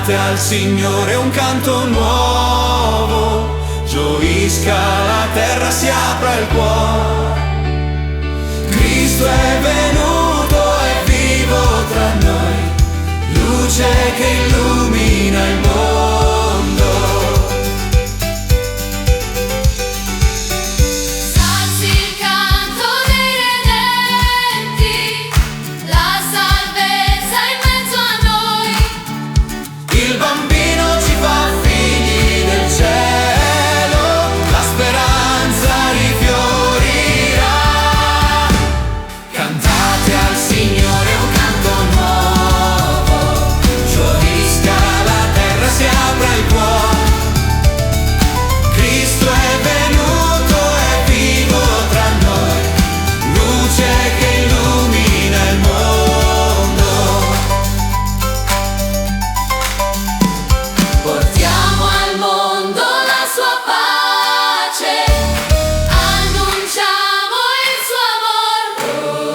Cantate al Signore un canto nuovo, gioisca la terra, si apra il cuore. Cristo è venuto, è vivo tra noi, luce che illumina il mondo. Salsi il canto dei redenti, la salvezza in mezzo a noi. Il bambino ci fa figli del cielo, la speranza rifiorirà. Cantate al Signore un canto nuovo, gioisca la terra, si apra il cuore. Cristo è venuto, è vivo tra noi, luce che illumina il mondo. Portiamo al mondo la sua pace, annunciamo il suo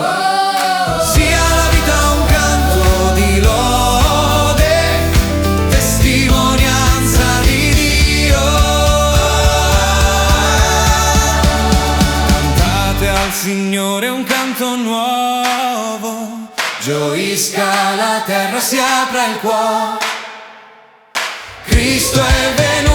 amor. Sia la vita un canto di lode, testimonianza di Dio. Cantate al Signore un canto nuovo, gioisca la terra, si apra il cuore. Cristo è venuto,